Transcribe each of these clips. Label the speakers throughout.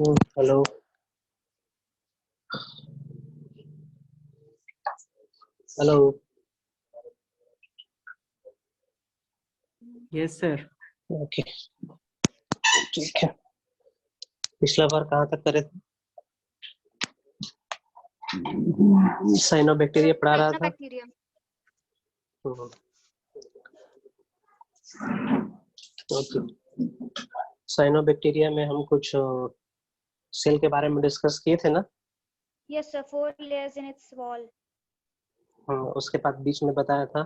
Speaker 1: Hello. Hello.
Speaker 2: Yes sir.
Speaker 1: Okay, ठीक है। पिछला बार कहाँ तक करे थे? साइनोबैक्टीरिया पढ़ा रहा था। ओके, साइनोबैक्टीरिया में हम कुछ सेल के बारे में डिस्कस किए थे ना?
Speaker 3: Yes sir, 4 layers in its wall.
Speaker 1: उसके बाद बीच में बताया था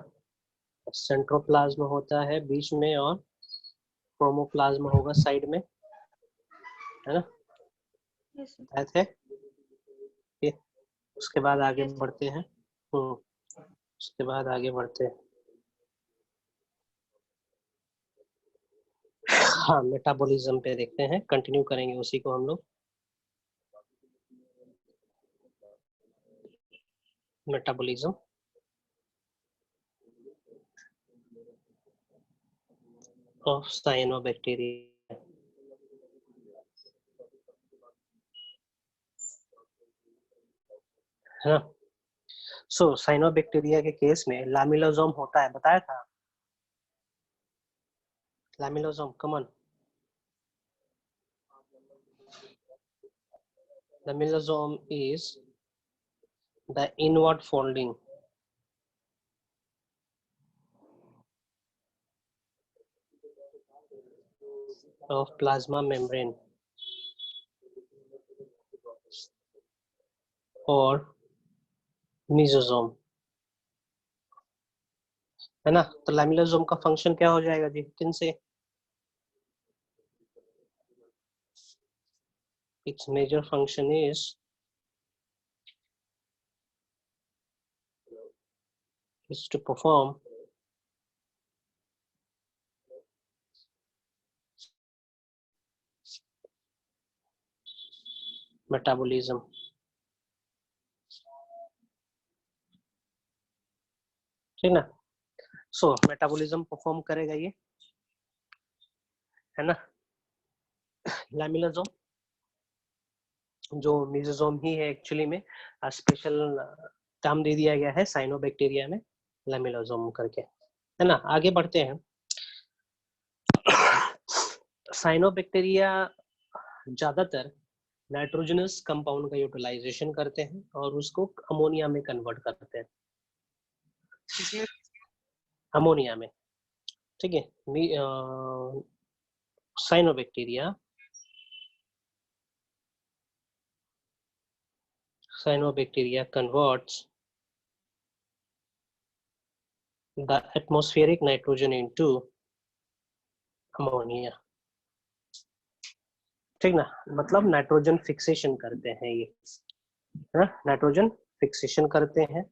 Speaker 1: सेंट्रोप्लाज्म होता है बीच में और क्रोमोप्लाज्म होगा साइड में, है ना?
Speaker 3: Yes sir.
Speaker 1: बताए थे। ये उसके बाद आगे
Speaker 3: Yes.
Speaker 1: बढ़ते हैं। उसके बाद आगे बढ़ते हैं। हाँ, मेटाबॉलिज्म पे देखते हैं, कंटिन्यू करेंगे उसी को हम लोग। Metabolism of cyanobacteria. है ना? सो साइनोबैक्टीरिया के केस में लैमिलोसोम होता है, बताया था। Lamellosome, come on. Lamellosome is the inward folding of plasma membrane और मेसोसोम, है ना? तो लैमिलोसोम का फंक्शन क्या हो जाएगा जी? किन से? Its major function is to perform metabolism. ठीक ना? सो मेटाबॉलिज्म परफॉर्म करेगा ये, है ना? लैमिलोसोम जो मेसोसोम ही है एक्चुअली में, स्पेशल टर्म दे दिया गया है साइनोबैक्टीरिया में लैमिलोसोम करके, है ना? आगे बढ़ते हैं। साइनोबैक्टीरिया ज्यादातर नाइट्रोजनस कंपाउंड का यूटिलाइजेशन करते हैं और उसको अमोनिया में कन्वर्ट करते हैं। अमोनिया में, ठीक है। Cyanobacteria converts the atmospheric nitrogen into ammonia, ठीक ना? मतलब नाइट्रोजन फिक्सेशन करते हैं ये, है ना? नाइट्रोजन फिक्सेशन करते हैं।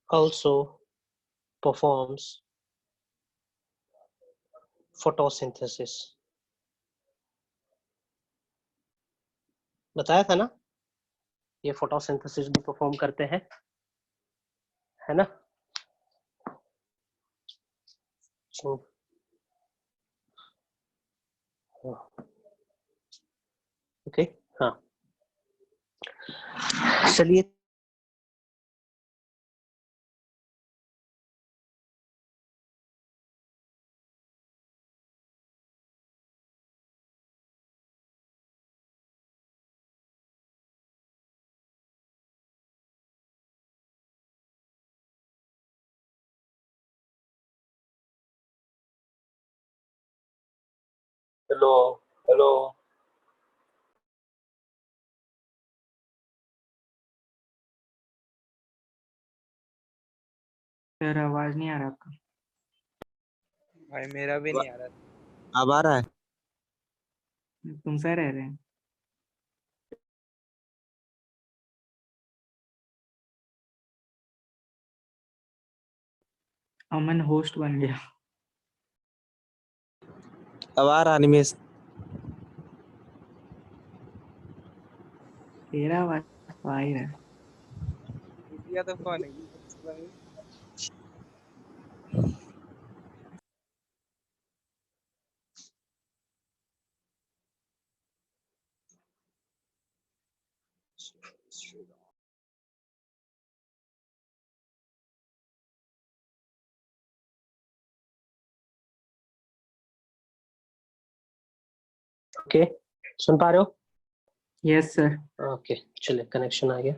Speaker 1: also performs photosynthesis, बताया था ना? ये फोटोसिंथेसिस भी परफॉर्म करते हैं, है ना? ओके, हाँ, चलिए।
Speaker 4: Hello hello.
Speaker 2: सर आवाज नहीं आ रहा आपका।
Speaker 4: भाई मेरा भी नहीं आ रहा। अब आ रहा है?
Speaker 2: तुम सर रह रहे हैं। अमन होस्ट बन गया।
Speaker 4: अब आ रहा निमेश?
Speaker 2: तेरा आवाज तो आ ही रहा है।
Speaker 4: इंडिया तो कौन है?
Speaker 1: ओके, सुन पा रहे हो?
Speaker 2: Yes sir.
Speaker 1: ओके, चलिए कनेक्शन आ गया।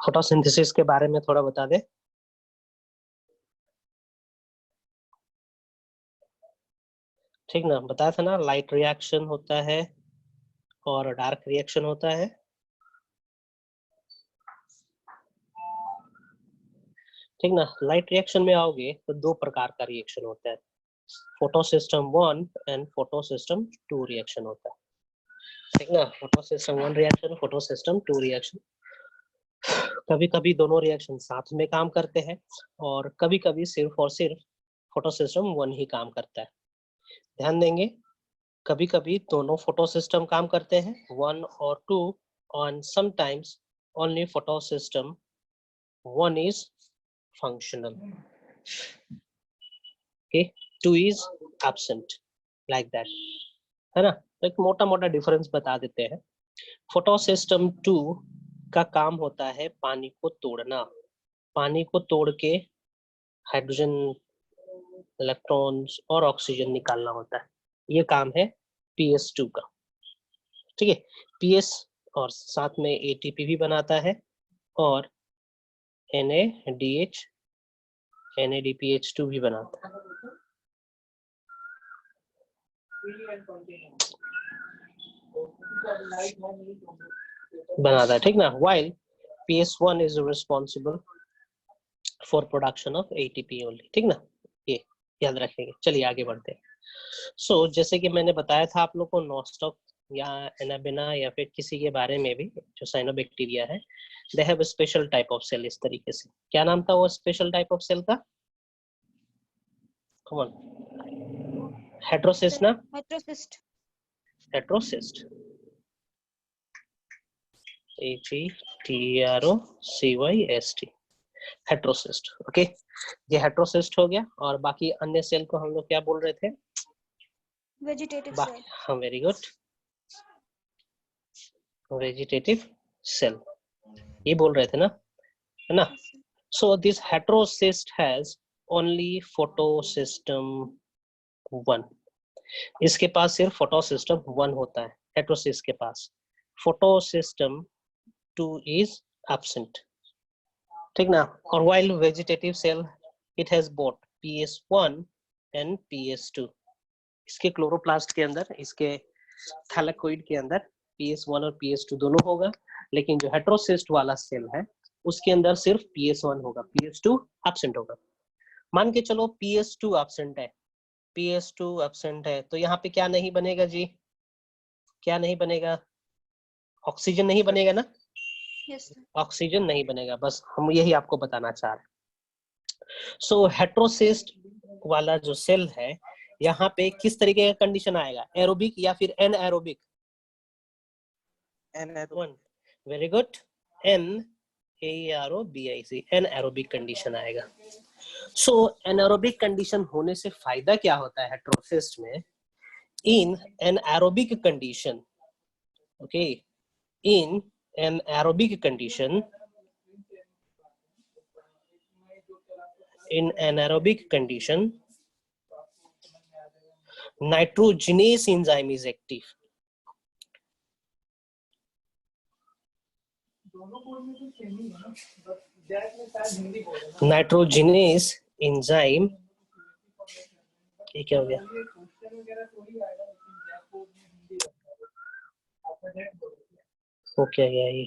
Speaker 1: फोटोसिंथेसिस के बारे में थोड़ा बता दे। ठीक ना, बताया था ना, लाइट रिएक्शन होता है और डार्क रिएक्शन होता है। ठीक ना, लाइट रिएक्शन में आओगे तो दो प्रकार का रिएक्शन होता है, photo system 1 and photo system 2 reaction होता है। ठीक ना, photo system 1 reaction, photo system 2 reaction. कभी कभी दोनों रिएक्शन साथ में काम करते हैं और कभी कभी सिर्फ और सिर्फ फोटो सिस्टम 1 ही काम करता है। ध्यान देंगे, कभी कभी दोनों फोटो सिस्टम काम करते हैं 1 और 2, और sometimes only photo system 1 is functional, okay, 2 is absent, like that, है ना। तो एक मोटा मोटा डिफरेंस बता देते हैं। फोटो सिस्टम 2 का काम होता है पानी को तोड़ना, पानी को तोड़ के हाइड्रोजन, इलेक्ट्रॉन्स और ऑक्सीजन निकालना होता है, ये काम है PS2 का। ठीक है, PS और साथ में ATP भी बनाता है और NADH NADPH2 भी बनाता है। बनाता है, ठीक ना। while PS1 is responsible for production of ATP only, ठीक ना, ये याद रखेंगे। चलिए आगे बढ़ते हैं। सो जैसे कि मैंने बताया था आप लोग को, नॉस्टॉक या एनाबेना या फिर किसी के बारे में भी, जो साइनोबैक्टीरिया है, they have a special type of cell. इस तरीके से, क्या नाम था वो स्पेशल टाइप ऑफ सेल का? कम ऑन, हेट्रोसिस्ट ना?
Speaker 3: Heterocyst.
Speaker 1: Heterocyst, HETROCYST, heterocyst. Okay, ये हेट्रोसिस्ट हो गया। और बाकी अन्य सेल को हम लोग क्या बोल रहे थे?
Speaker 3: Vegetative cell.
Speaker 1: हाँ, वेरी गुड, वेजिटेटिव सेल, ये बोल रहे थे ना, है ना।
Speaker 3: Yes, sir.
Speaker 1: So this heterocyst has only photosystem 1, इसके पास सिर्फ फोटोसिस्टम 1 होता है हेट्रोसिस्ट के पास। फोटोसिस्टम 2 इज एब्सेंट, ठीक ना। और while vegetative cell it has both PS1 and PS2, इसके क्लोरोप्लास्ट के अंदर, इसके थैलेकोइड के अंदर PS1 और PS2 दोनों होगा, लेकिन जो हेट्रोसिस्ट वाला सेल है उसके अंदर सिर्फ PS1 होगा, PS2 एब्सेंट होगा। मान के चलो PS2 एब्सेंट है, PS2 एब्सेंट है, तो यहाँ पे क्या नहीं बनेगा जी? क्या नहीं बनेगा? ऑक्सीजन नहीं बनेगा ना?
Speaker 3: Yes, sir.
Speaker 1: ऑक्सीजन नहीं बनेगा, बस हम यही आपको बताना चाह रहे हैं। सो हेट्रोसिस्ट वाला जो सेल है, यहाँ पे किस तरीके का कंडीशन आएगा? एरोबिक या फिर anaerobic? Very good, NAROBIC, anaerobic condition आएगा। सो एनएरोबिक कंडीशन होने से फायदा क्या होता है हेट्रोसिस्ट में? In anaerobic condition, okay, in anaerobic condition, in anaerobic condition, nitrogenase enzyme is active. Nitrogenase enzyme, ये क्या हो गया? हो क्या गया ये?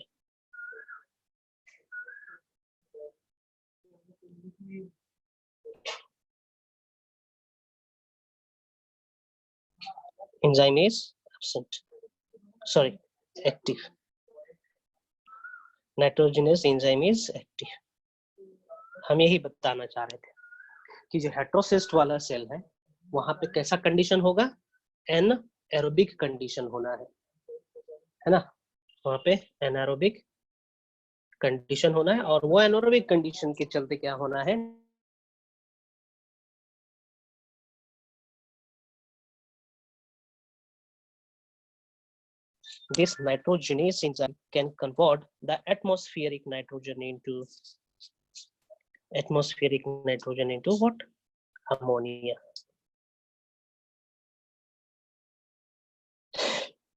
Speaker 1: enzyme is absent, sorry, active. Nitrogenase enzyme is active. हम यही बताना चाह रहे थे कि जो हेट्रोसिस्ट वाला सेल है वहां पे कैसा कंडीशन होगा? एनएरोबिक कंडीशन होना है ना। वहां पे एनारोबिक कंडीशन होना है, और वो एनारोबिक कंडीशन के चलते क्या होना है? This nitrogenase enzyme can convert the atmospheric nitrogen into what? Ammonia.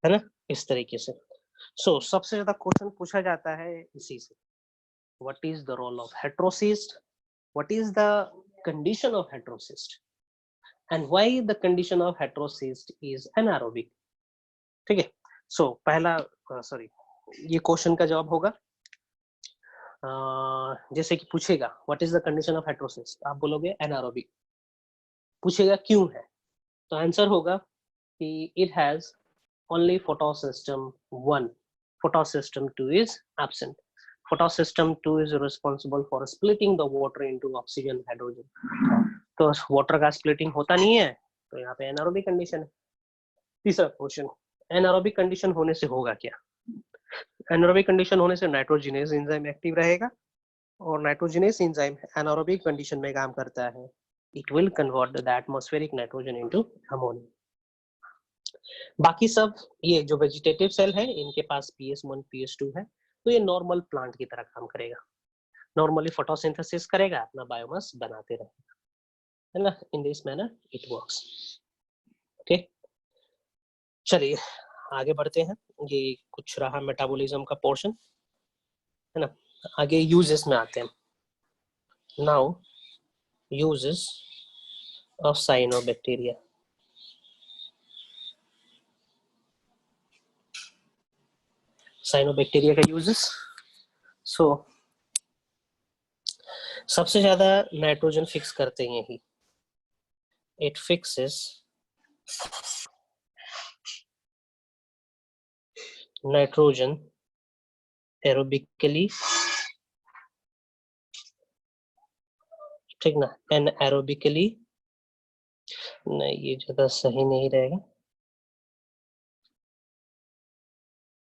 Speaker 1: है ना, इस तरीके से। सो सबसे ज्यादा क्वेश्चन पूछा जाता है इसी से, what is the role of heterocyst, what is the condition of heterocyst and why the condition of heterocyst is anaerobic. ठीक है, सो पहला सॉरी ये क्वेश्चन का जवाब होगा जैसे कि पूछेगा what is the condition of heterocyst, आप बोलोगे एनारोबिक। पूछेगा क्यों है, तो आंसर होगा कि it has only photosystem 1, photosystem 2 is absent. Photosystem 2 is responsible for splitting the water into oxygen and hydrogen. तो वाटर का स्प्लिटिंग होता नहीं है, तो यहाँ पे एनारोबिक कंडीशन है। तीसरा क्वेश्चन, एनारोबिक कंडीशन होने से होगा क्या? एनारोबिक कंडीशन होने से नाइट्रोजिनेज एंजाइम एक्टिव रहेगा, और नाइट्रोजिनेज एंजाइम एनारोबिक कंडीशन में काम करता है, it will convert the atmospheric nitrogen into ammonia. बाकी सब ये जो वेजिटेटिव सेल है इनके पास PS1 PS2 है, तो ये नॉर्मल प्लांट की तरह काम करेगा, नॉर्मली फोटोसिंथेसिस करेगा, अपना बायोमास बनाते रहेगा, है ना। In this manner it works. Okay, चलिए आगे बढ़ते हैं। ये कुछ रहा मेटाबॉलिज्म का पोर्शन, है ना। आगे यूजेस में आते हैं। Now uses of cyanobacteria. Cyanobacteria का यूजेस, सो सबसे ज्यादा नाइट्रोजन फिक्स करते हैं ही। इट फिक्सेस नाइट्रोजन एरोबिकली, ठीक ना, एनारोबिकली नहीं, ये ज्यादा सही नहीं रहेगा।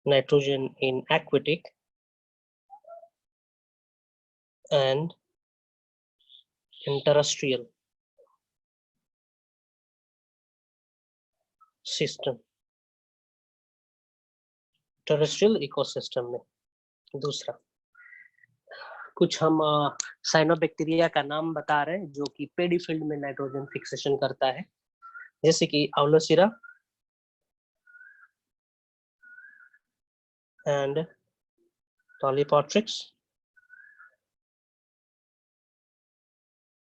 Speaker 1: Nitrogen in aquatic and in terrestrial system, terrestrial ecosystem में। दूसरा, कुछ हम साइनोबैक्टीरिया का नाम बता रहे हैं जो कि पेडीफिल्ड में नाइट्रोजन फिक्सेशन करता है, जैसे कि आउलोसिरा एंड टॉलीपॉट्रिक्स,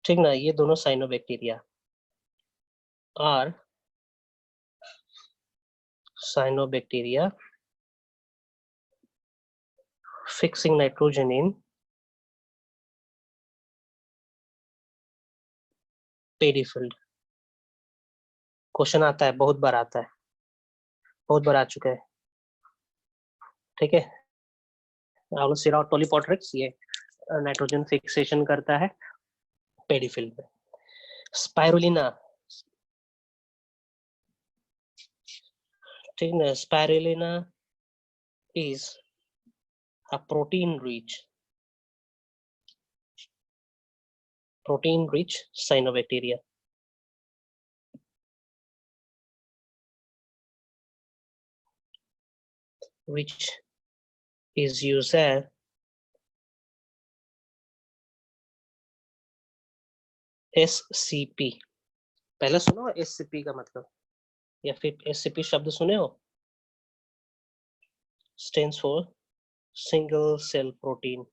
Speaker 1: ठीक ना। ये दोनों cyanobacteria are cyanobacteria fixing nitrogen in paddy field. Question आता है, बहुत बार आता है, बहुत बार आ चुका है, ठीक है। आउलोसिरा और टॉलीपॉट्रिक्स ये नाइट्रोजन फिक्सेशन करता है पेडीफिल्ड में। स्पाइरुलिना, ठीक ना, spirulina is a protein rich cyanobacteria. Which is used as SCP। पहले सुनो SCP का मतलब, या फिर SCP शब्द सुने हो? Stands for single cell protein,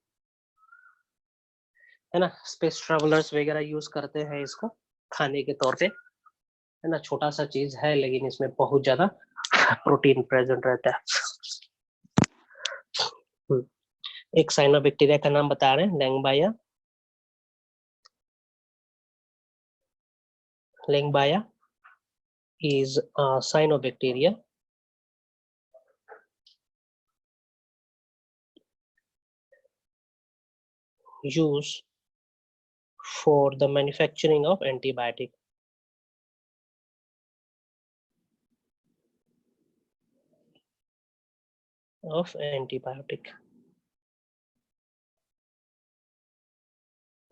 Speaker 1: है ना। स्पेस ट्रेवलर्स वगैरह यूज करते हैं इसको खाने के तौर पे, है ना। छोटा सा चीज है लेकिन इसमें बहुत ज्यादा प्रोटीन प्रेजेंट रहता है। एक साइनोबैक्टीरिया का नाम बता रहे हैं, लैंगबाया। लैंगबाया is a cyanobacteria used for the manufacturing of antibiotic.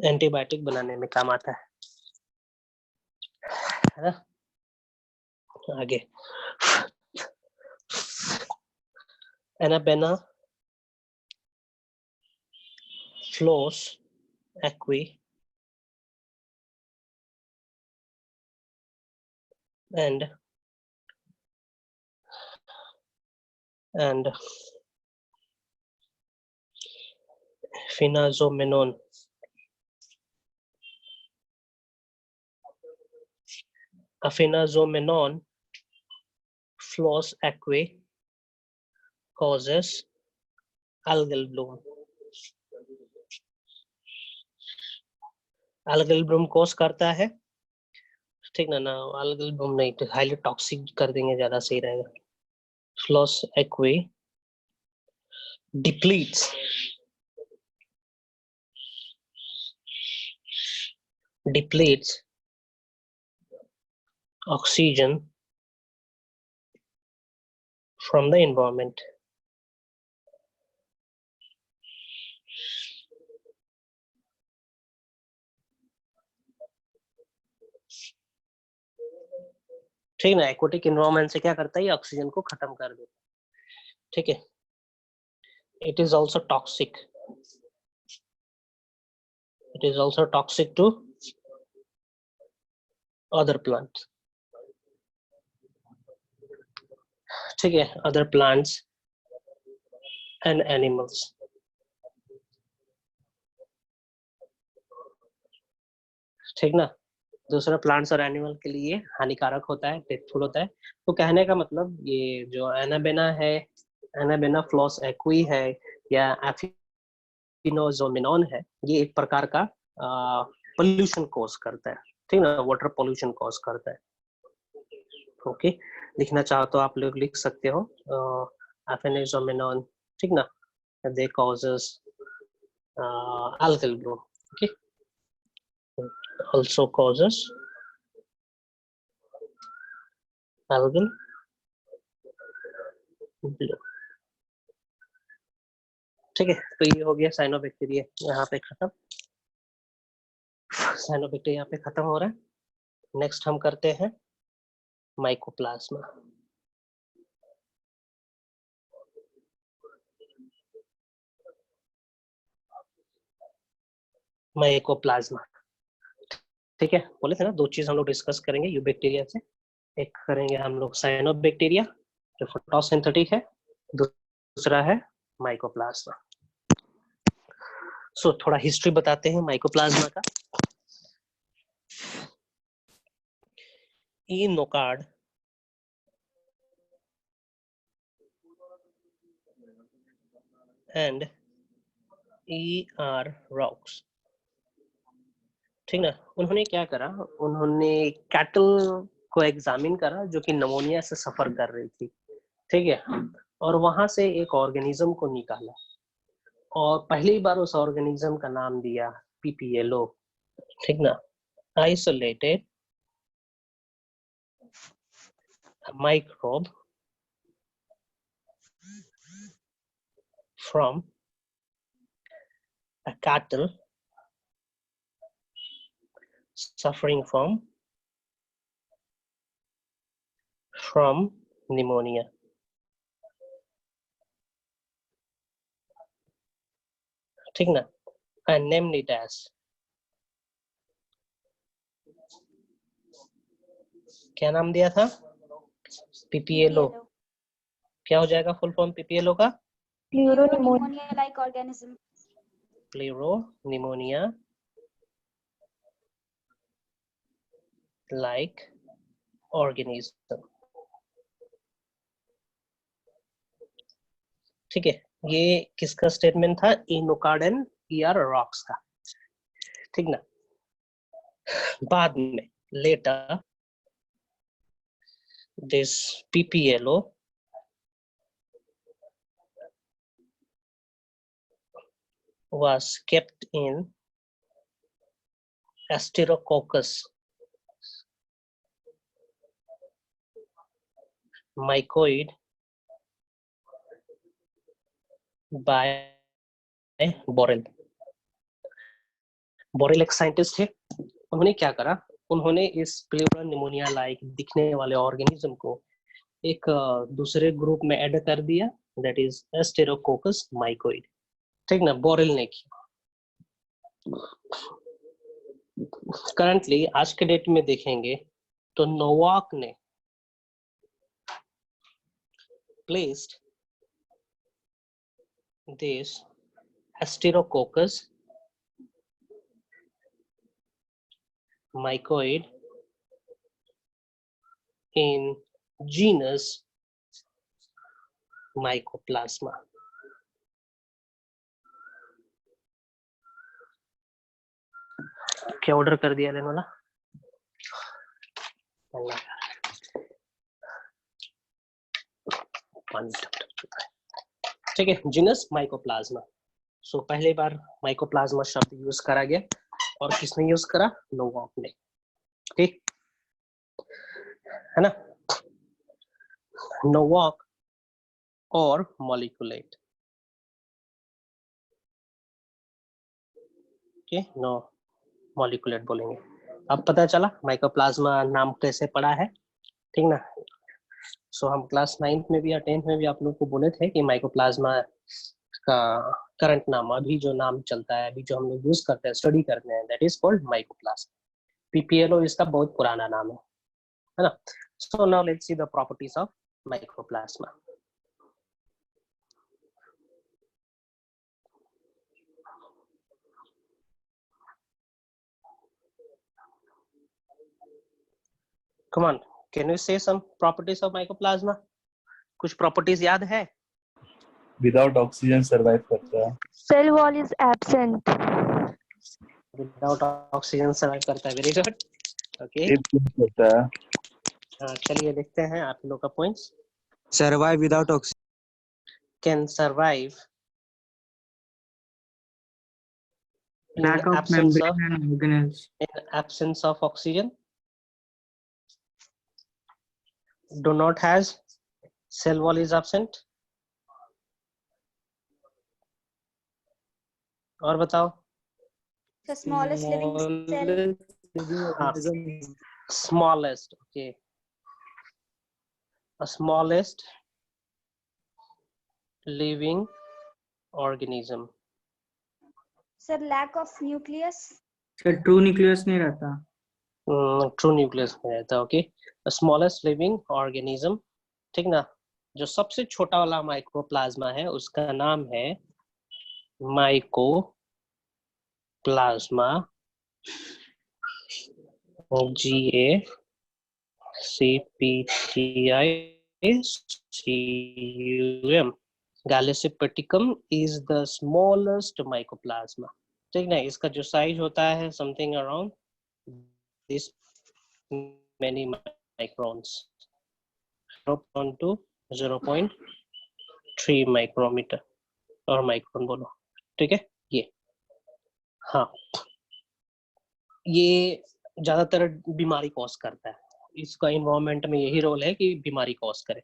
Speaker 1: Antibiotic बनाने में काम आता है ना। आगे Annabella flows aquae and phenomenon a phenomenon flows aquae causes algal bloom. algal bloom cause करता है, ठीक ना algal bloom नहीं, तो हाईली टॉक्सिक कर देंगे, ज्यादा सही रहेगा. flows aquae depletes oxygen from the environment. ठीक ना, एक्वेटिक एनवायरनमेंट से क्या करता है, ये ऑक्सीजन को खत्म कर देता है. ठीक है. It is also toxic. It is also toxic to other plants. ठीक है, other plants and animals. ठीक ना. दूसरा प्लांट्स और एनिमल के लिए हानिकारक होता है, डेथफुल होता है. तो कहने का मतलब ये जो एनाबेना है, एनाबेना फ्लोस एक्वी है या एफिनोजोमिनॉन है, ये एक प्रकार का पोल्यूशन कॉज करता है. ठीक ना, वाटर पोल्यूशन कॉज करता है. ओके, लिखना चाहो तो आप लोग लिख सकते हो एफिनोजोमिनॉन. ठीक ना, दे causes algal bloom. Okay, also causes algal bloom. ठीक है, तो ये हो गया साइनोबैक्टीरिया यहाँ पे खत्म. साइनोबैक्टीरिया यहाँ पे खत्म हो रहा है. नेक्स्ट हम करते हैं माइकोप्लाज्मा. माइकोप्लाज्मा, ठीक है, बोले थे ना दो चीज हम लोग डिस्कस करेंगे यूबैक्टीरिया से. एक करेंगे हम लोग साइनोबैक्टीरिया जो फोटोसिंथेटिक है, दूसरा है माइकोप्लाज्मा. सो थोड़ा हिस्ट्री बताते हैं माइकोप्लाज्मा का. ई नोकार्ड एंड ई आर रॉक्स. ठीक ना, उन्होंने क्या करा, उन्होंने कैटल को एग्जामिन करा जो कि निमोनिया से सफर कर रही थी. ठीक है, और वहां से एक ऑर्गेनिज्म को निकाला और पहली बार उस ऑर्गेनिज्म का नाम दिया पीपीएलओ. ठीक ना, isolated microbe from a cattle suffering from pneumonia. ठीक ना, and named it as क्या नाम दिया था, पीपीएलओ. क्या हो जाएगा फुल फॉर्म पीपीएलओ का?
Speaker 3: Pneumonia like organism.
Speaker 1: Pneumonia like organism. ठीक है, ये किसका स्टेटमेंट था, इनोकार्ड एंड ईआर रॉक्स का. ठीक ना, बाद में later this PPLO was kept in Asterococcus mycoid by Borel. Borel एक साइंटिस्ट थे. उन्होंने क्या करा, उन्होंने इस प्लेउरा निमोनिया लाइक दिखने वाले ऑर्गेनिज्म को एक दूसरे ग्रुप में ऐड कर दिया दैट इज एस्टेरोकोकस माइकोइड। ठीक ना, बोरेल ने किया। करंटली आज के डेट में देखेंगे तो नोवाक ने placed this Asterococcus mycoid in genus Mycoplasma. क्या ऑर्डर कर दिया लेने वाला? ठीक है, जीनस माइकोप्लाज्मा। सो पहली बार माइकोप्लाज्मा शब्द यूज करा गया और किसने यूज करा? नोवाक ने। ठीक है ना, नोवाक और मॉलिक्यूलेट। नो मॉलिक्यूलेट बोलेंगे। अब पता चला माइकोप्लाज्मा नाम कैसे पड़ा है। ठीक ना, सो हम क्लास 9th में भी या 10th में भी आप लोग को बोले थे कि माइकोप्लाज्मा का करंट नाम, अभी जो नाम चलता है, अभी जो हम लोग यूज करते हैं, स्टडी करते हैं, that is called mycoplasma. PPLO इसका बहुत पुराना नाम है ना। So now let's see the properties of mycoplasma. Come on, can you say some properties of mycoplasma? कुछ प्रॉपर्टीज याद है?
Speaker 5: विदाउट ऑक्सीजन सर्वाइव करता है।
Speaker 3: Cell wall is absent.
Speaker 1: Without oxygen survive करता है। Very good, okay.
Speaker 5: करता है।
Speaker 1: हाँ, चलिए देखते हैं आप लोग का points.
Speaker 4: Survive without oxygen.
Speaker 1: Can survive in
Speaker 2: Lack of
Speaker 1: absence of
Speaker 2: membrane and organelles.
Speaker 1: in absence of oxygen, do not has cell wall is absent। और बताओ।
Speaker 3: The smallest living cell.
Speaker 1: हाँ, smallest, okay, a smallest living organism।
Speaker 3: Sir, lack of nucleus.
Speaker 2: Sir true nucleus नहीं रहता।
Speaker 1: True nucleus में रहता है। Okay, smallest living organism. ठीक ना, जो सबसे छोटा वाला माइक्रोप्लाज्मा है उसका नाम है Mycoplasma. GACPTICUM। Gallisepticum is the smallest Mycoplasma. ठीक ना, इसका जो साइज होता है something around this many microns, 0.1 to 0.3 micrometre और माइक्रोन बोलो। ठीक है, ये हाँ, ये ज्यादातर बीमारी कॉज करता है। इसका इन्वायरमेंट में यही रोल है कि बीमारी कॉज करे।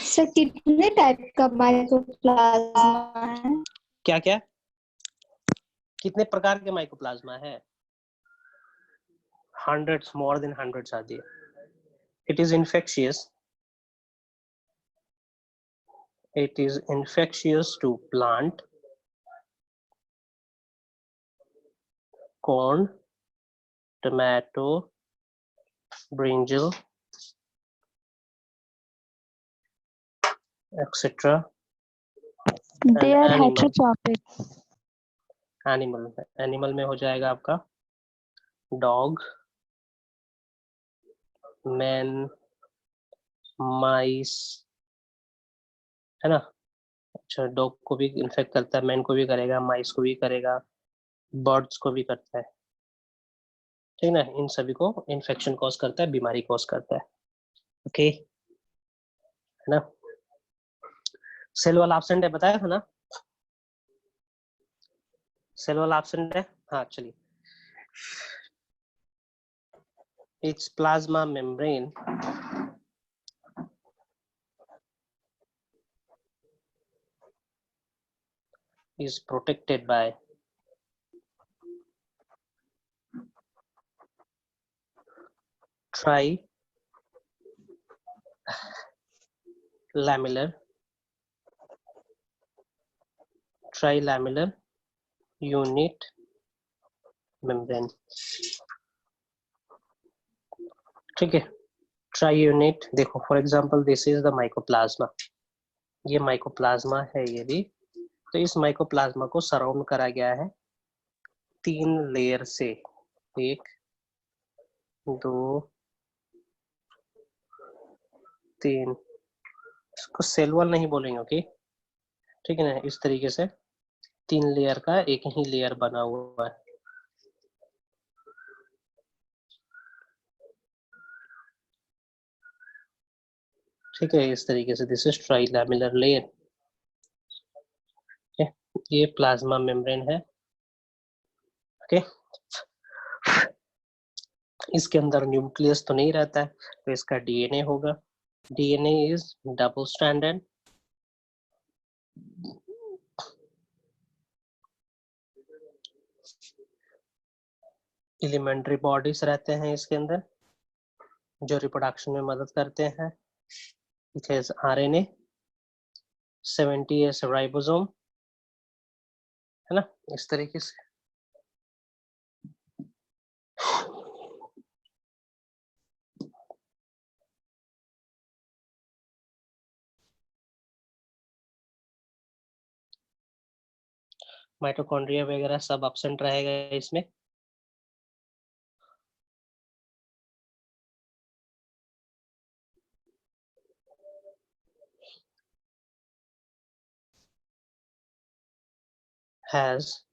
Speaker 3: सर, कितने टाइप का माइकोप्लाज्मा है?
Speaker 1: क्या क्या, कितने प्रकार के माइकोप्लाज्मा है? hundreds, more than hundreds are there. It is infectious. It is infectious to plant, corn, tomato, brinjal, etc.
Speaker 3: They are
Speaker 1: animal.
Speaker 3: heterotropic.
Speaker 1: Animal में हो जाएगा आपका डॉग, मैन, माइस, है ना। अच्छा, डॉग को भी इन्फेक्ट करता है, मैन को भी करेगा, माइस को भी करेगा, बर्ड्स को भी करता है। ठीक ना, इन सभी को इन्फेक्शन कॉज करता है, बीमारी कॉज करता है। ओके, है ना। सेल वाला एब्सेंट है, बताया था ना, सेल वाला एब्सेंट है। हाँ चलिए, its plasma membrane is protected by laminar, trilaminar unit membrane। ठीक है, ट्राई यूनिट देखो, for example this is the mycoplasma, ये माइकोप्लाज्मा है ये भी। तो इस माइकोप्लाज्मा को सराउंड करा गया है 3 लेयर से, 1 2 3। इसको सेल वॉल नहीं बोलेंगे, ओके, ठीक है ना। इस तरीके से 3 लेयर का एक ही लेयर बना हुआ है। ठीक है, इस तरीके से दिस इज ट्राइलैमिलर लेयर। ये प्लाज्मा मेम्ब्रेन है। ओके, इसके अंदर न्यूक्लियस तो नहीं रहता है, तो इसका डीएनए होगा। DNA is double stranded, elementary bodies रहते हैं इसके अंदर जो रिप्रोडक्शन में मदद करते हैं। It has RNA, 70s ribosome, है ना, इस तरीके से। माइटोकॉन्ड्रिया वगैरह सब एब्सेंट रहेगा इसमें। has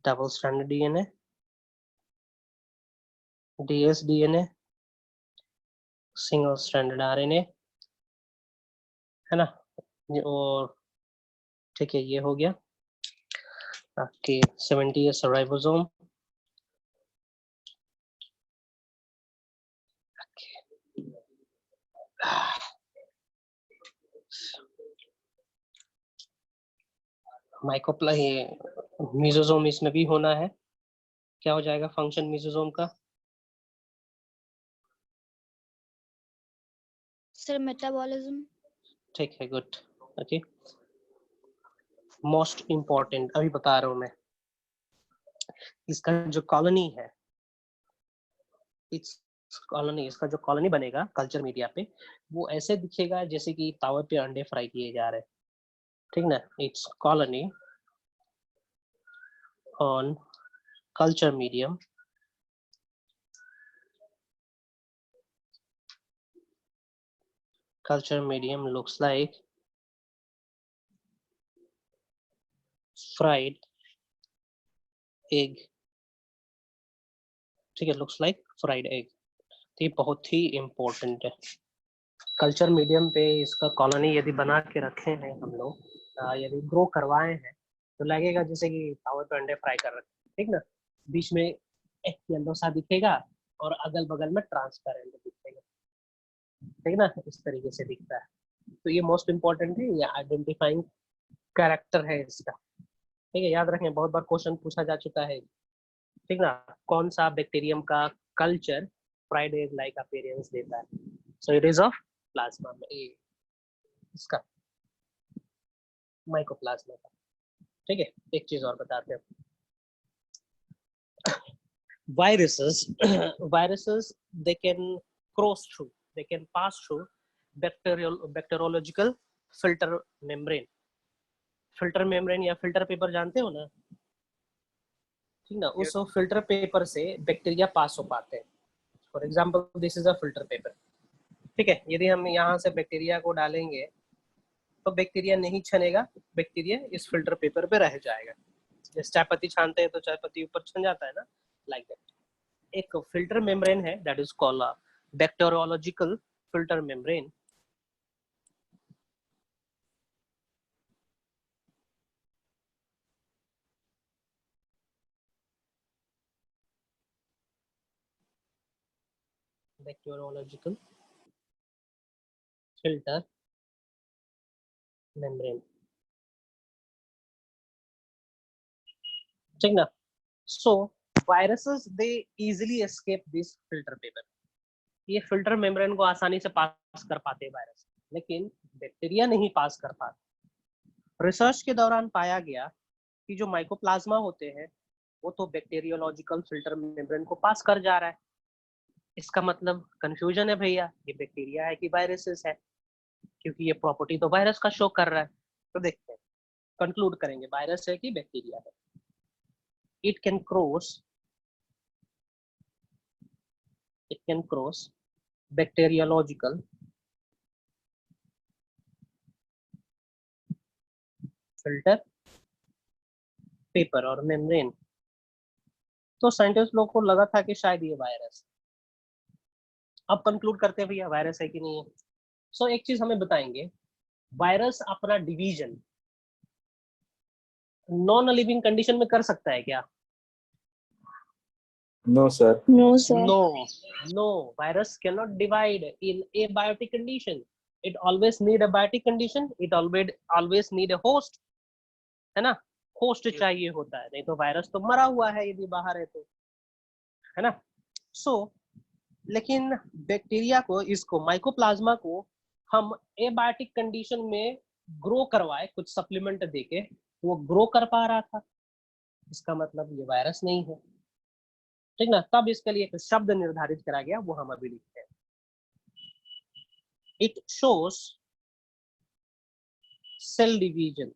Speaker 1: double stranded DNA, dsDNA, single stranded RNA, है ना। और ठीक है, ये हो गया आपके 70s राइबोसोम। माइकोप्ला ये मेसोसोम इसमें भी होना है। क्या हो जाएगा फंक्शन मेसोसोम का?
Speaker 3: Sir metabolism.
Speaker 1: ठीक है, गुड, ओके। मोस्ट इम्पोर्टेंट अभी बता रहा हूं मैं, इसका जो कॉलोनी है, इट्स कॉलोनी, इसका जो कॉलोनी बनेगा कल्चर मीडिया पे, वो ऐसे दिखेगा जैसे कि तावे पे अंडे फ्राई किए जा रहे हैं, ठीक ना। It's colony on culture medium looks like fried egg। ठीक है, looks like fried egg। तो ये बहुत ही इम्पोर्टेंट है। कल्चर मीडियम पे इसका कॉलोनी यदि बना के रखे हैं हम लोग, यदि ग्रो करवाए हैं, तो लगेगा जैसे कि तावे पे अंडे फ्राई कर रहे हैं, ठीक ना। बीच में एक येलो सा दिखेगा और अगल बगल में ट्रांसपेरेंट दिखेगा, ठीक ना, इस तरीके से दिखता है। तो ये मोस्ट इम्पोर्टेंट है, ये आइडेंटिफाइंग कैरेक्टर है इसका। ठीक है, याद रखें, बहुत बार क्वेश्चन पूछा जा चुका है, ठीक ना। कौन सा बैक्टीरियम का culture fried egg like appearance देता है? So it is of plasma में, इसका माइकोप्लाज्मा का। ठीक है, एक चीज और बताते हैं, viruses viruses they can cross through, they can pass through bacteriological filter membrane। Filter membrane या फिल्टर पेपर जानते हो ना, ठीक ना, उस फिल्टर पेपर से बैक्टीरिया पास हो पाते हैं। For example this is a filter paper, ठीक है। यदि हम यहाँ से बैक्टीरिया को डालेंगे तो बैक्टीरिया नहीं छनेगा, बैक्टीरिया इस फिल्टर पेपर पे रह जाएगा। जैसे चाय पत्ती छानते हैं तो चाय पत्ती ऊपर छन जाता है ना, लाइक दैट। एक फिल्टर मेम्ब्रेन है, that is called bacteriological filter membrane. Bacteriological filter membrane, ठीक ना। सो viruses they easily escape this filter paper, ये फिल्टर मेम्ब्रेन को आसानी से पास कर पाते हैं वायरस, लेकिन बैक्टीरिया नहीं पास कर पाता। रिसर्च के दौरान पाया गया कि जो माइकोप्लाज्मा होते हैं वो तो बैक्टीरियोलॉजिकल फिल्टर मेम्ब्रेन को पास कर जा रहा है। इसका मतलब कंफ्यूजन है भैया, ये बैक्टीरिया है कि वायरसेस है, क्योंकि ये प्रॉपर्टी तो वायरस का शो कर रहा है। तो देखते हैं, कंक्लूड करेंगे वायरस है कि बैक्टीरिया है। It can cross bacteriological filter paper और मेम्ब्रेन। तो साइंटिस्ट लोग को लगा था कि शायद ये वायरस। अब कंक्लूड करते हैं भैया वायरस है कि नहीं है। सो एक चीज हमें बताएंगे, वायरस अपना डिवीजन नॉन लिविंग कंडीशन में कर सकता है क्या?
Speaker 5: No, sir.
Speaker 3: No, sir.
Speaker 1: No, virus cannot divide in abiotic condition. It always need a biotic condition. It always need a host, है ना? होस्ट चाहिए होता है, नहीं तो वायरस तो मरा हुआ है यदि बाहर है तो, है ना? सो लेकिन बैक्टीरिया को, इसको माइकोप्लाज्मा को हम एबायोटिक कंडीशन में ग्रो करवाए, कुछ सप्लीमेंट देके वो ग्रो कर पा रहा था। इसका मतलब ये वायरस नहीं है, ठीक ना? तब इसके लिए एक शब्द निर्धारित करा गया, वो हम अभी लिखते हैं। It shows cell division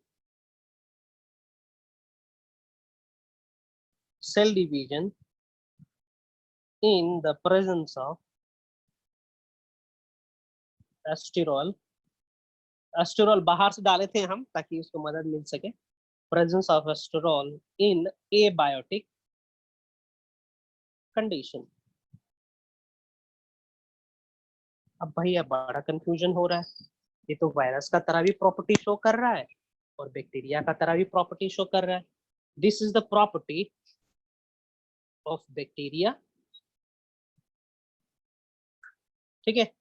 Speaker 1: in the presence of sterol बाहर से डाले थे हम ताकि उसको मदद मिल सके। Presence of sterol in abiotic condition. अब भैया बड़ा कंफ्यूजन हो रहा है, ये तो वायरस का तरह भी प्रॉपर्टी शो कर रहा है और बैक्टीरिया का तरह भी प्रॉपर्टी शो कर रहा है। This is the property of bacteria, ठीक है।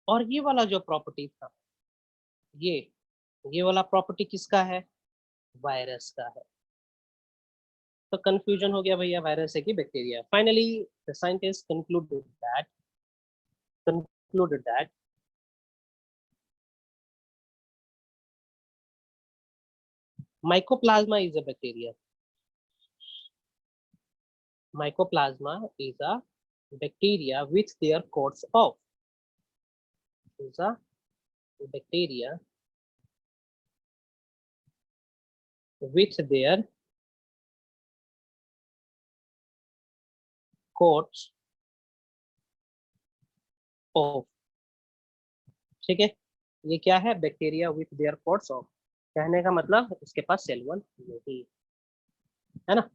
Speaker 1: और ये वाला जो प्रॉपर्टी था, ये वाला प्रॉपर्टी किसका है? वायरस का है। तो कंफ्यूजन हो गया भैया, वायरस है कि bacteria. Finally the scientist concluded that mycoplasma is a bacteria. Mycoplasma is a bacteria with their coats of. Is a bacteria with their coats of, ठीक है। ये क्या है? Bacteria with their quotes of. कहने का मतलब इसके पास सेल वॉल नहीं है ना।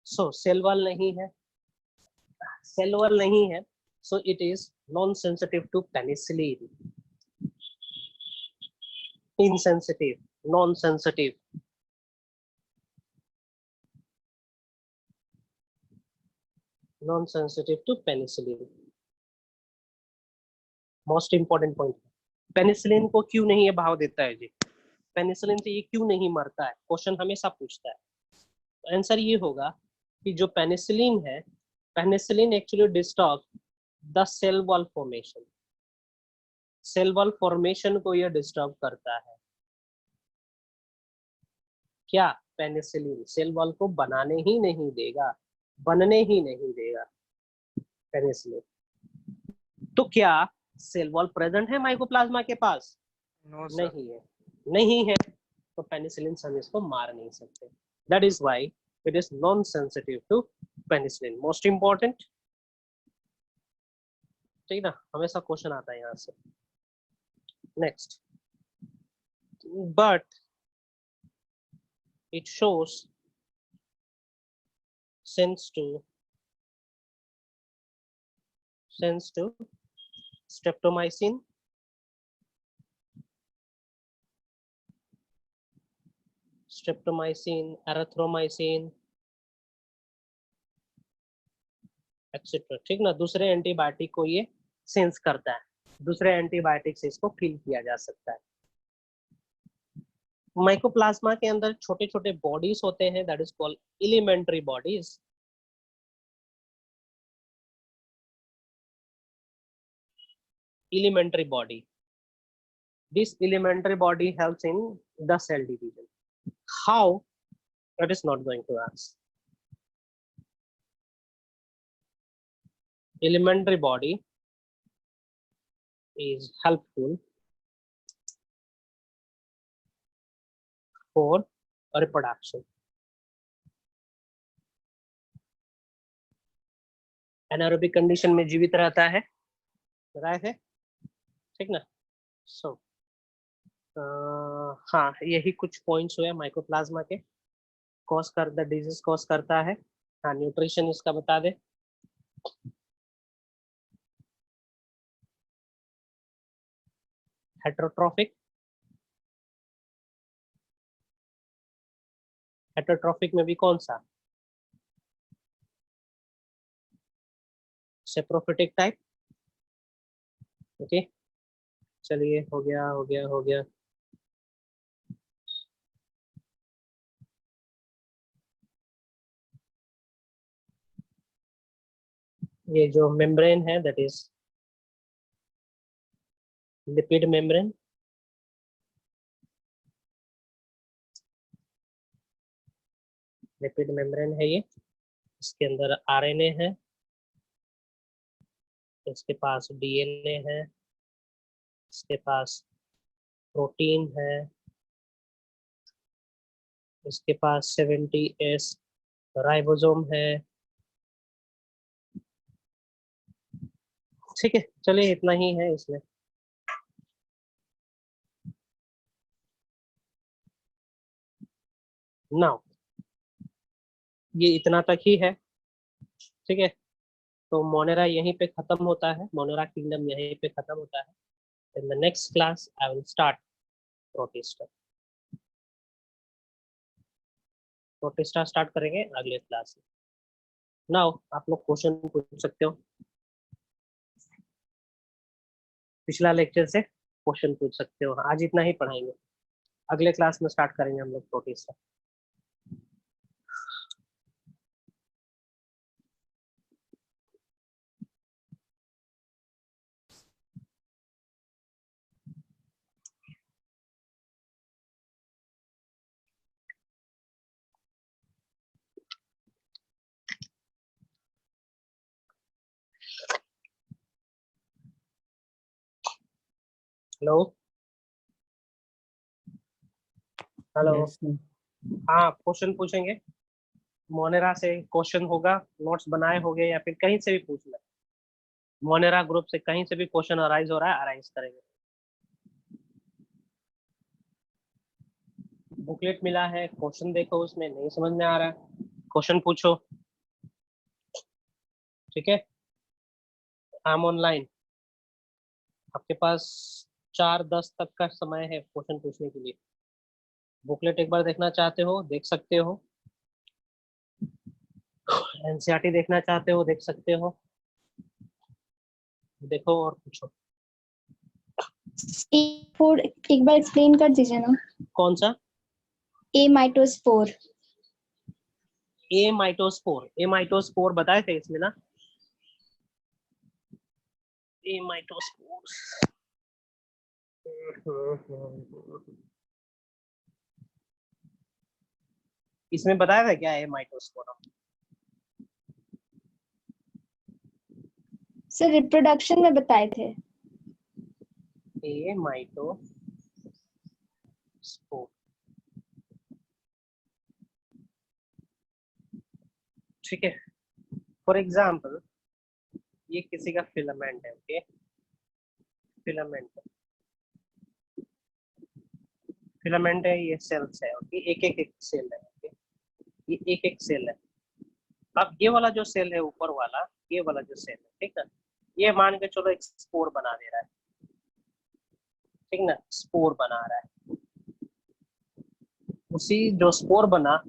Speaker 1: सो सेल वॉल नहीं है, so it is non-sensitive to penicillin. Insensitive, non-sensitive, to penicillin. Most important point, penicillin को क्यों नहीं ये भाव देता है जी? पेनिसिलिन से ये क्यों नहीं मरता है? क्वेश्चन हमेशा पूछता है। तो आंसर ये होगा कि जो पेनिसिलिन है, penicillin actually disturb the cell wall formation. Cell wall formation को ये डिस्टर्ब करता है। क्या? पेनिसिलिन सेल वॉल को बनने ही नहीं देगा पेनिसिलिन। तो क्या सेल वॉल प्रेजेंट है माइकोप्लाज्मा के पास?
Speaker 4: No sir.
Speaker 1: नहीं है, तो पेनिसिलिन से हम इसको मार नहीं सकते। That is why it is non sensitive to penicillin. Most important, ठीक ना? हमेशा क्वेश्चन आता है यहाँ से। Next, but it shows sense to streptomycin, erythromycin etcetera, ठीक ना? दूसरे एंटीबायोटिक को ये सेंस करता है, दूसरे एंटीबायोटिक से इसको किल किया जा सकता है। माइकोप्लाज्मा के अंदर छोटे छोटे बॉडीज होते हैं, that is called elementary bodies. elementary body. This elementary body helps in the cell division. How? That is not going to ask. Elementary body is helpful for reproduction. Anaerobic condition में जीवित रहता है, right है, ठीक ना। सो हाँ, यही कुछ पॉइंट्स हुए माइकोप्लाज्मा के। कॉज कर द डिजीज कॉज करता है। हाँ, न्यूट्रिशन इसका बता दे। हेटरोट्रॉफिक, हेटरोट्रॉफिक में भी कौन सा? Saprophytic type. ओके, चलिए, हो गया हो गया हो गया। ये जो मेम्ब्रेन है that is lipid membrane. Lipid membrane है ये, इसके अंदर आरएनए है, इसके पास डीएनए है, इसके पास प्रोटीन है, इसके पास 70S राइबोसोम है। ठीक है, चलिए इतना ही है इसमें। नाउ ये इतना तक ही है, ठीक है। तो मोनेरा यहीं पे खत्म होता है, मोनेरा किंगडम यहीं पे खत्म होता है। In the next class I will start protista. Protista start करेंगे अगले क्लास में। नाउ आप लोग क्वेश्चन पूछ सकते हो, पिछला लेक्चर से क्वेश्चन पूछ सकते हो। आज इतना ही पढ़ाएंगे, अगले क्लास में स्टार्ट करेंगे हम लोग protista. Hello hello.
Speaker 2: Yes, sir.
Speaker 1: हाँ, क्वेश्चन पूछेंगे, मोनेरा से क्वेश्चन होगा, नोट्स बनाए होंगे या फिर कहीं से भी पूछ ले। मोनेरा ग्रुप से कहीं से भी क्वेश्चन अराइज हो रहा है, अराइज करेंगे। बुकलेट मिला है, क्वेश्चन देखो, उसमें नहीं समझ में आ रहा है क्वेश्चन पूछो, ठीक है। आई एम ऑनलाइन, आपके पास 4:10 तक का समय है क्वेश्चन पूछने के लिए। बुकलेट एक बार देखना चाहते हो देख सकते हो, एनसीईआरटी देखना चाहते हो देख सकते हो, देखो और पूछो।
Speaker 3: फोर एक बार एक्सप्लेन कर दीजिए ना।
Speaker 1: कौन सा?
Speaker 3: ए माइटोस्पोर।
Speaker 1: ए माइटोस्पोर, ए माइटोस्पोर बताए थे इसमें ना। ए माइटोस्पोर, इसमें बताया था क्या ए माइटोस्पोर?
Speaker 3: सर रिप्रोडक्शन में बताए थे।
Speaker 1: ए माइटोस्पोर, ठीक है। फॉर एग्जाम्पल ये किसी का फिलामेंट है, ओके, फिलामेंट फिलामेंट है, ये सेल्स है, ओके, एक एक सेल है, ओके, ये एक एक सेल है। अब ये वाला जो सेल है ऊपर वाला, ये वाला जो सेल है, ठीक है, ये मान के चलो एक स्पोर बना दे रहा है, ठीक ना, स्पोर बना रहा है। उसी जो स्पोर बना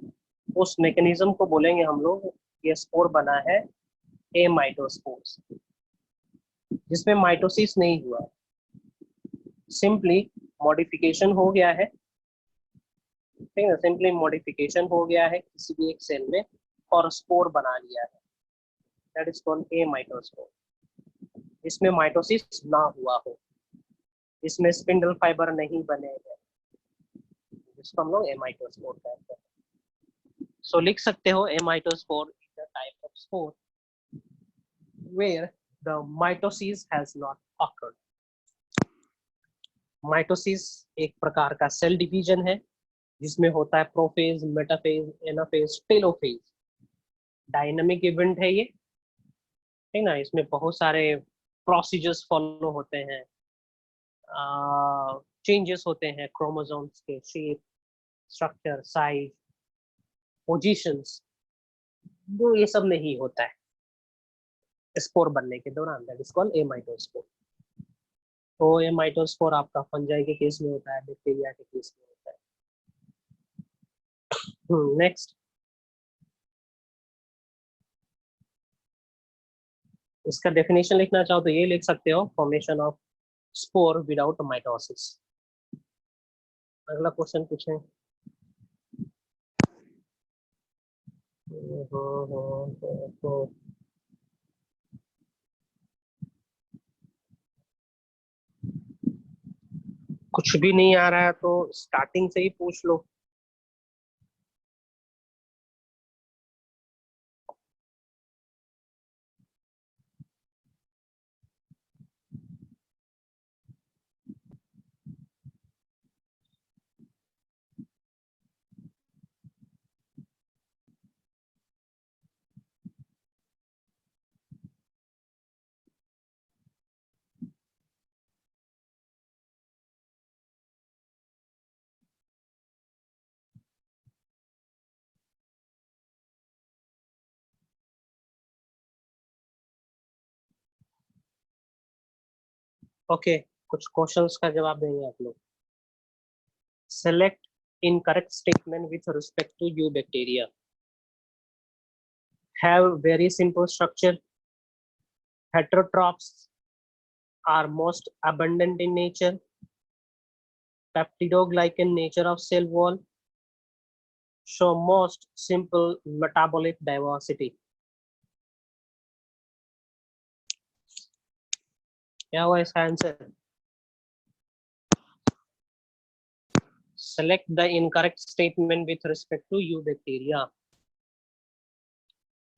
Speaker 1: उस मैकेनिज्म को बोलेंगे हम लोग, ये स्पोर बना है ए माइटोस्पोर्स, जिसमें माइटोसिस नहीं हुआ, सिंपली मॉडिफिकेशन हो गया है, ठीक है, सिंपली मॉडिफिकेशन हो गया है किसी भी एक सेल में और स्पोर बना लिया है, दैट इज कॉल्ड ए माइटोस्पोर। इसमें माइटोसिस ना हुआ हो, इसमें स्पिंडल फाइबर नहीं बने हैं, जिसको हम लोग एमाइटोस्पोर कहते हैं। सो लिख सकते हो amitospore is the type of spore where the mitosis has not occurred. Mitosis एक प्रकार का सेल डिवीजन है जिसमें होता है prophase, metaphase, anaphase, telophase. Dynamic event है ये, ठीक ना। इसमें बहुत सारे प्रोसीजर्स फॉलो होते हैं, चेंजेस होते हैं क्रोमोसोम्स के शेप, स्ट्रक्चर, साइज, पोजीशंस, जो ये सब नहीं होता है स्पोर बनने के दौरान। That is called amitospore. तो एमाइटोस्पोर आपका फंजाई के केस में होता है, बैक्टीरिया के केस में होता है। नेक्स्ट, इसका डेफिनेशन लिखना चाहो तो ये लिख सकते हो, formation of spore without mitosis. अगला क्वेश्चन पूछें। तो कुछ भी नहीं आ रहा है तो स्टार्टिंग से ही पूछ लो। ओके, कुछ क्वेश्चंस का जवाब देंगे आप लोग। Select incorrect statement with respect to eubacteria. Have very simple structure, heterotrophs are most abundant in nature, peptidoglycan in nature of cell wall, show most simple metabolic diversity. क्या हुआ इसका answer? Select the incorrect statement with respect to you bacteria.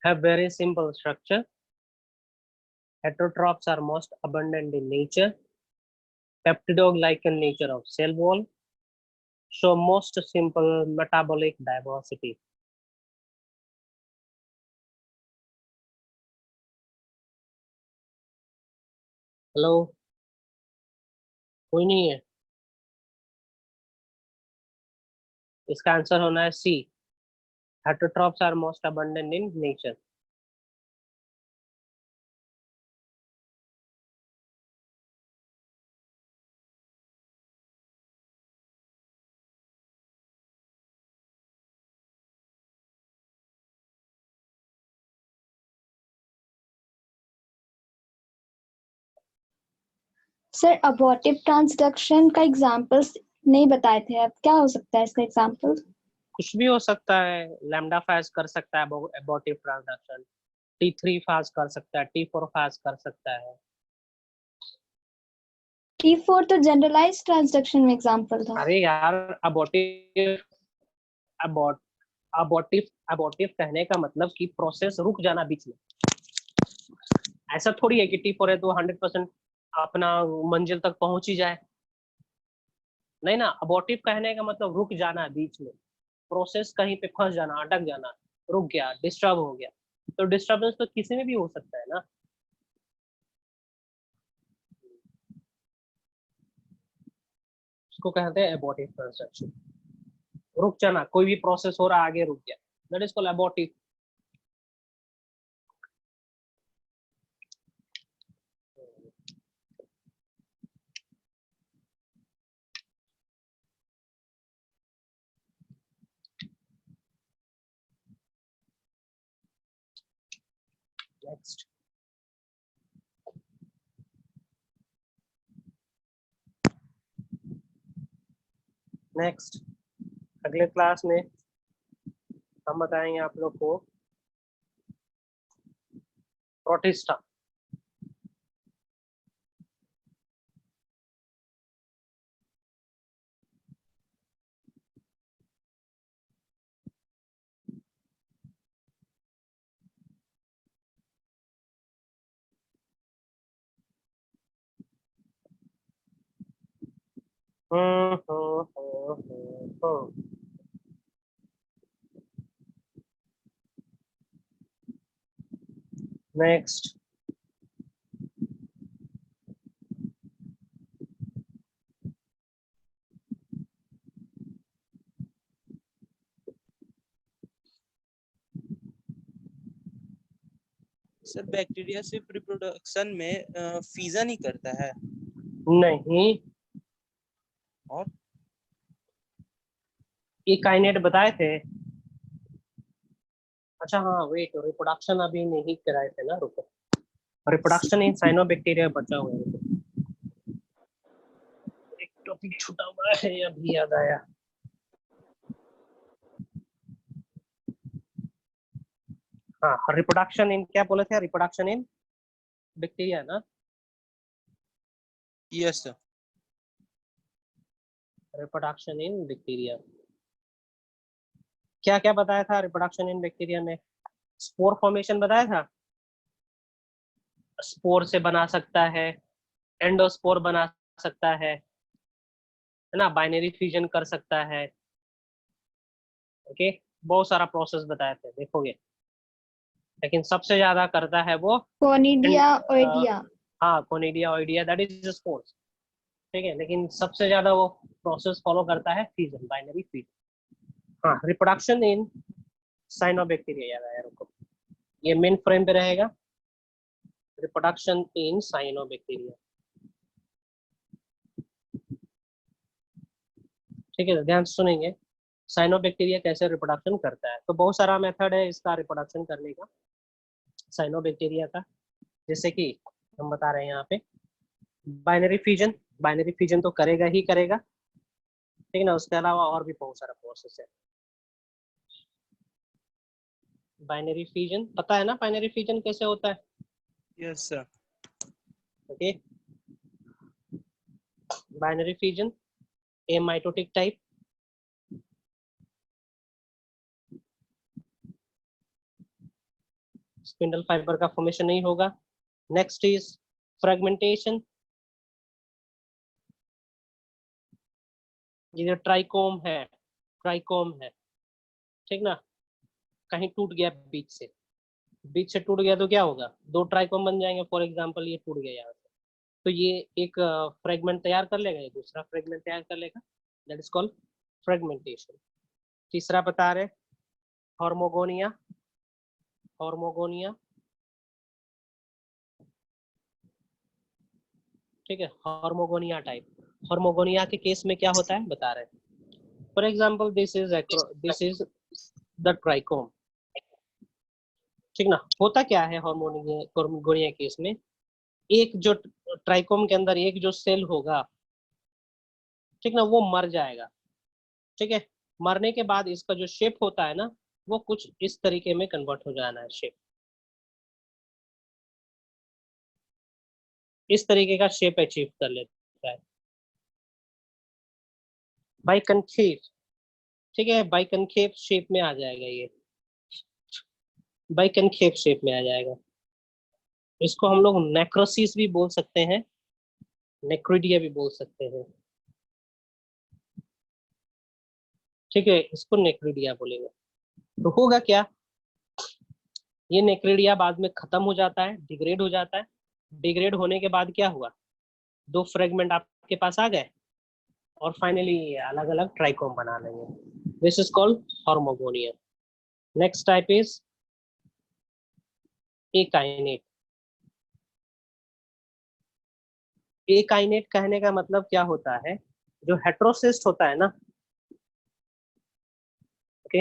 Speaker 1: Have very simple structure, heterotrophs are most abundant in nature, peptidoglycan nature of cell wall, show most simple metabolic diversity. Hello, कोई नहीं है? इसका answer होना है C, heterotrophs are most abundant in nature.
Speaker 3: Sir abortive transduction का examples नहीं बताए थे, अब क्या हो सकता है इसका एग्जांपल?
Speaker 1: कुछ भी हो सकता है, लैम्डा फाज कर सकता है एबॉर्टिव ट्रांसडक्शन, T3 फाज कर सकता है, T4 फाज कर सकता है।
Speaker 3: T4 तो जनरलाइज्ड ट्रांसडक्शन में एग्जांपल था।
Speaker 1: अरे यार, अबॉर्टिव अबॉर्टिव कहने का मतलब कि प्रोसेस रुक जाना बीच में। ऐसा थोड़ी है कि T4 है तो 100% अपना मंजिल तक पहुंच ही जाए, नहीं ना। अबॉर्टिव कहने का मतलब रुक जाना बीच में, प्रोसेस कहीं पे फंस जाना, अटक जाना, रुक गया, डिस्टर्ब हो गया। तो डिस्टर्बेंस तो किसी में भी हो सकता है ना। उसको कहते हैं एबॉर्टिव ट्रांसडक्शन। रुक जाना, कोई भी प्रोसेस हो रहा आगे रुक गया, that is called abortive. Next, अगले क्लास में हम बताएंगे आप लोग को प्रोटिस्टा। नेक्स्ट,
Speaker 4: सर बैक्टीरिया सिर्फ रिप्रोडक्शन में फीजन ही करता है
Speaker 1: नहीं,
Speaker 4: और
Speaker 1: ये काइनेट बताए थे। अच्छा हाँ वेट, रिप्रोडक्शन अभी नहीं कराए थे ना, रुको। रिप्रोडक्शन इन साइनोबैक्टीरिया बचा हुआ है, एक टॉपिक छूटा हुआ है अभी याद आया। हाँ, रिप्रोडक्शन इन क्या बोले थे, रिप्रोडक्शन इन बैक्टीरिया ना।
Speaker 4: Yes sir.
Speaker 1: Reproduction in bacteria क्या क्या बताया था रिप्रोडक्शन इन बैक्टीरिया में? स्पोर फॉर्मेशन बताया था, स्पोर से बना सकता है, एंडोस्पोर बना सकता है ना, बाइनरी फ्यूजन कर सकता है। ओके, बहुत सारा प्रोसेस बताए थे, देखोगे। लेकिन सबसे ज्यादा करता है वो
Speaker 3: कोनिडिया ओइडिया।
Speaker 1: हाँ, conidia oidia, that is spores. ठीक है, लेकिन सबसे ज्यादा वो प्रोसेस फॉलो करता है फ्यूजन, बाइनरी फ्यूजन। हाँ, रिप्रोडक्शन इन साइनोबैक्टीरिया याद आया, रुको, ये मेन फ्रेम पे रहेगा, रिप्रोडक्शन इन साइनोबैक्टीरिया। ठीक है, ध्यान से सुनेंगे, साइनोबैक्टीरिया कैसे रिप्रोडक्शन करता है। तो बहुत सारा मेथड है इसका रिप्रोडक्शन करने का साइनोबैक्टीरिया का, जैसे कि हम बता रहे हैं यहाँ पे बाइनरी फ्यूजन। बाइनरी फ्यूजन तो करेगा ही करेगा, ठीक है ना, उसके अलावा और भी बहुत सारा प्रोसेस है। बाइनरी फ्यूजन पता है ना, बाइनरी फ्यूजन कैसे होता है?
Speaker 4: Yes sir.
Speaker 1: Okay, binary fusion amitotic type, spindle fibre का फॉर्मेशन नहीं होगा। नेक्स्ट इज फ्रेगमेंटेशन, ये जो ट्राइकोम है, ट्राइकोम है, ठीक ना, कहीं टूट गया बीच से, बीच से टूट गया तो क्या होगा, दो ट्राइकोम बन जाएंगे। फॉर एग्जांपल ये टूट गया यहाँ से, तो ये एक फ्रेगमेंट तैयार कर लेगा, ये दूसरा फ्रेगमेंट तैयार कर लेगा, दैट इज कॉल्ड फ्रेगमेंटेशन। तीसरा बता रहे हॉर्मोगोनिया, हॉर्मोगोनिया, ठीक है, हॉर्मोगोनिया टाइप। हॉर्मोगोनिया के केस में क्या होता है बता रहे हैं, for example this is the trichome, ठीक ना। होता क्या है हॉर्मोगोनिया केस में, एक जो ट्राइकोम के अंदर एक जो सेल होगा, ठीक ना, वो मर जाएगा, ठीक है। मरने के बाद इसका जो शेप होता है ना, वो कुछ इस तरीके में कन्वर्ट हो जाना है, शेप इस तरीके का शेप अचीव कर लेता है, बाई कनकेव, ठीक है, बाई कनकेव शेप में आ जाएगा ये, बाई कनकेव शेप में आ जाएगा। इसको हम लोग नेक्रोसिस भी बोल सकते हैं, नेक्रोडिया भी बोल सकते हैं, ठीक है, इसको नेक्रोडिया बोलेंगे। तो होगा क्या, ये नेक्रोडिया बाद में खत्म हो जाता है, डिग्रेड हो जाता है। डिग्रेड होने के बाद क्या हुआ, दो फ्रेगमेंट आपके पास आ गए और फाइनली अलग अलग ट्राइकोम बना लेंगे, this is called hormogonia. Next type is akinete. Akinete कहने का मतलब क्या होता है, जो हेट्रोसिस्ट होता है ना, ओके,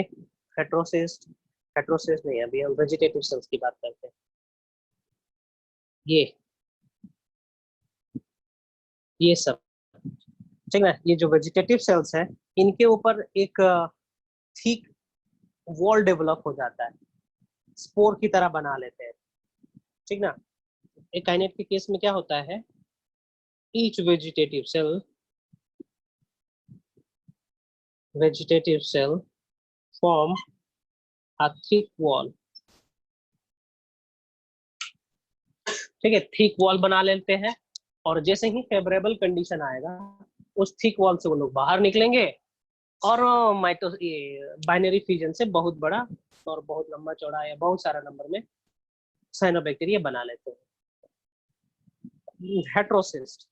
Speaker 1: हेट्रोसिस्ट, हेट्रोसिस्ट नहीं, अभी हम वेजिटेटिव सेल्स की बात करते हैं। ये सब, ठीक है, ये जो वेजिटेटिव सेल्स है, इनके ऊपर एक थिक वॉल डेवलप हो जाता है, स्पोर की तरह बना लेते हैं, ठीक ना। एकाइनेट के केस में क्या होता है, each vegetative cell form a thick wall, ठीक है, थिक वॉल बना लेते हैं। और जैसे ही फेवरेबल कंडीशन आएगा, उस थिक वॉल से वो लोग बाहर निकलेंगे और माइटो ये बाइनरी फ्यूजन से बहुत बड़ा और बहुत लंबा चौड़ा या बहुत सारा नंबर में साइनोबैक्टीरिया बना लेते हैं। हेट्रोसिस्ट,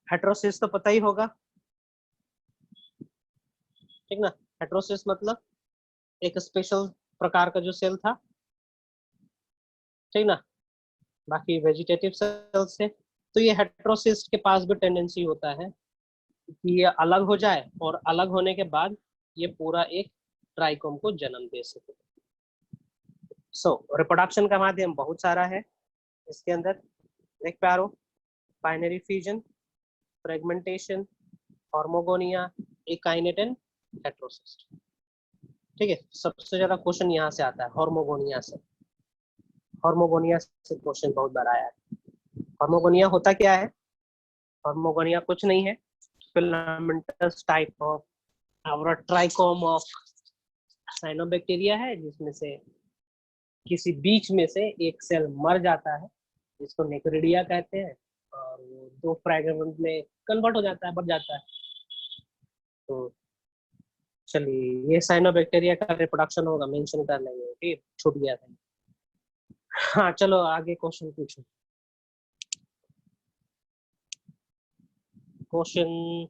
Speaker 1: हेट्रोसिस्ट तो पता ही होगा, ठीक ना। हेट्रोसिस्ट मतलब एक स्पेशल प्रकार का जो सेल था, ठीक ना। बाकी वेजिटेटिव सेल्स से, तो ये हेट्रोसिस्ट के पास भी टेंडेंसी होता है कि ये अलग हो जाए और अलग होने के बाद ये पूरा एक ट्राइकोम को जन्म दे सके। सो रिप्रोडक्शन का माध्यम बहुत सारा है इसके अंदर, देख पा रहे हो, binary fusion, fragmentation, hormogonia, akinete and heterocyst. ठीक है, सबसे ज्यादा क्वेश्चन यहाँ से आता है हार्मोगोनिया से। हार्मोगोनिया से क्वेश्चन बहुत बार आया है। हार्मोगोनिया होता क्या है? हार्मोगोनिया कुछ नहीं है, फिलामेंटस टाइप ऑफ और ट्राइकोम ऑफ साइनोबैक्टीरिया है, जिसमें से किसी बीच में से एक सेल मर जाता है जिसको नेक्रिडिया कहते हैं, और वो दो फ्रैगमेंट में कन्वर्ट हो जाता है, बढ़ जाता है। तो चलिए, ये साइनोबैक्टीरिया का रिप्रोडक्शन होगा, मेंशन कर लेंगे, ठीक, छूट गया था। हाँ चलो आगे क्वेश्चन पूछो। क्वेश्चन